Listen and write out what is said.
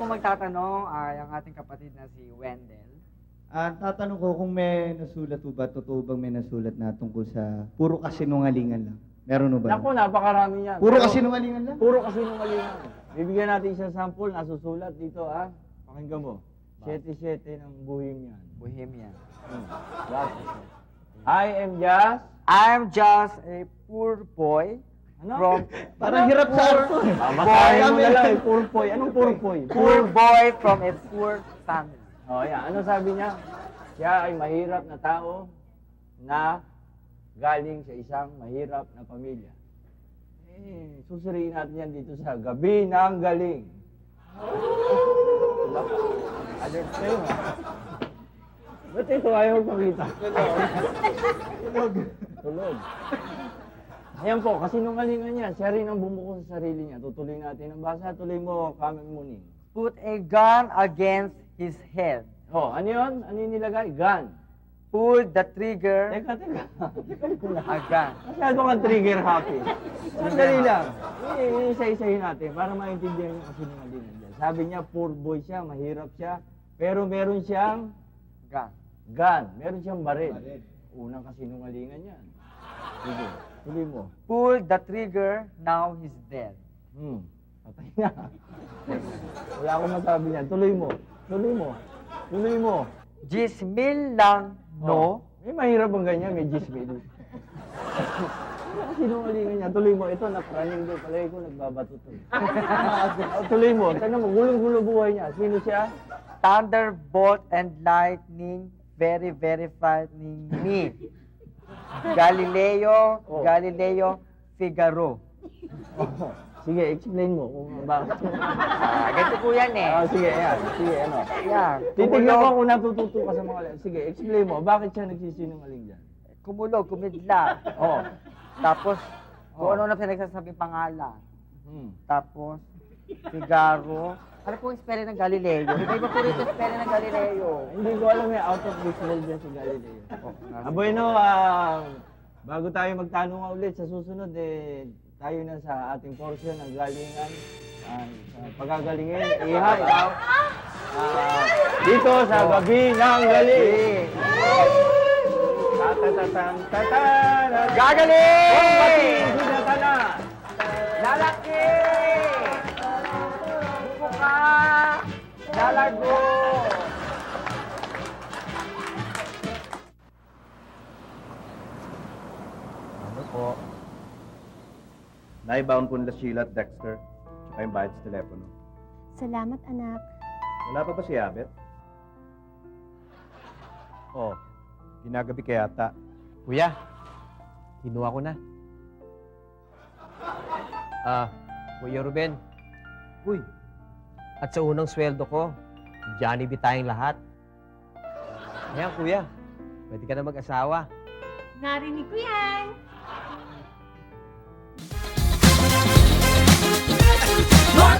po magtatanong ay ang ating kapatid na si Wendell. Tatanong ko kung may nasulat po ba, totoo bang may nasulat na tungkol sa puro kasinungalingan lang? Meron ba? Naku, napakarami yan. Puro Pero- kasinungalingan lang? Puro kasinungalingan. Bibigyan natin isang sample, nasusulat dito, ha? Pakinggan mo. 7-7 ng Bohemian. Bohemian. Lahat ito. I am just... I'm just a poor boy Ano? from Parang hirap sa arto eh. Masahin mo na lang, eh, purpoy. Anong purpoy? poor boy from a poor family. Oh, yan. Ano sabi niya? Siya ay mahirap na tao na galing sa isang mahirap na pamilya. Eh, susuriin natin yan dito sa Gabi ng Galing. Alert kayo, ha? Ba't ito ayaw makita? Tulog. Ayan po, kasinungalingan yan. Siya rin ang bumuko sa sarili niya. Tutuloy natin ang basa. Tuloy mo, Kameng Muning. Put a gun against his head. Oh, ano yun? Ano yung nilagay? Gun. Pull the trigger. Teka. Teka lang. A gun. Masyado kang trigger happy. Sandali lang. Isa-isahin natin para maintindihan niyo kasi kasinungalingan dyan. Sabi niya, poor boy siya, mahirap siya, pero meron siyang Gun. gun, meron siyang baril. Unang kasinungalingan yan. Sige, tuloy mo. Pull the trigger, now he's dead. Patay na. Wala akong masabi niyan. Tuloy mo. Tuloy mo. Tuloy mo. Jismil lang, no? May mahirap bang ganyan? May gismil. Sinungalingan niya. Tuloy mo. Ito, napraning doon. Palagi ko nagbabato to. Tuloy mo. Tignan mo. Gulong-gulo buhay niya. Sino siya? Thunderbolt and lightning, very, very frightening me. Galileo, Oh. Galileo Figaro. Sige, explain mo kung bakit. Ganito po yan eh. Sige, yan. Sige, ano. Yan. Titignan ko kung natututo ka sa mga... Sige, explain mo. Bakit siya nagsisinungaling dyan? Kumulog, kumidla. Oo. Tapos, kung Oh. ano na pinagsasabing pangalan. Hmm. Tapos, Figaro. Ano po yung spelling ng Galileo? Iba po rito yung spelling ng Galileo. Hindi ko alam eh, out of this world yan si Galileo. Bueno, bago tayo magtanong ulit sa susunod, tayo na sa ating portion ng galingan. Sa pagagalingin, iha, ikaw. Dito sa Gabi ng Galing. Tatatatan. Gagaling! Sudata na. Lalaki! Buko ka! Lalago! Ano po? Naibound po nila Sheila at Dexter. Tsaka yung bayad sa telepono. Salamat, anak. Wala pa ba si Abet? Oh, ginagabi kaya yata. Kuya, kinuha ko na. Kuya Ruben. Uy, At sa unang sweldo ko, Jollibee tayong lahat. Ayan, kuya. Pwede ka na mag-asawa. Narinig ko yan. More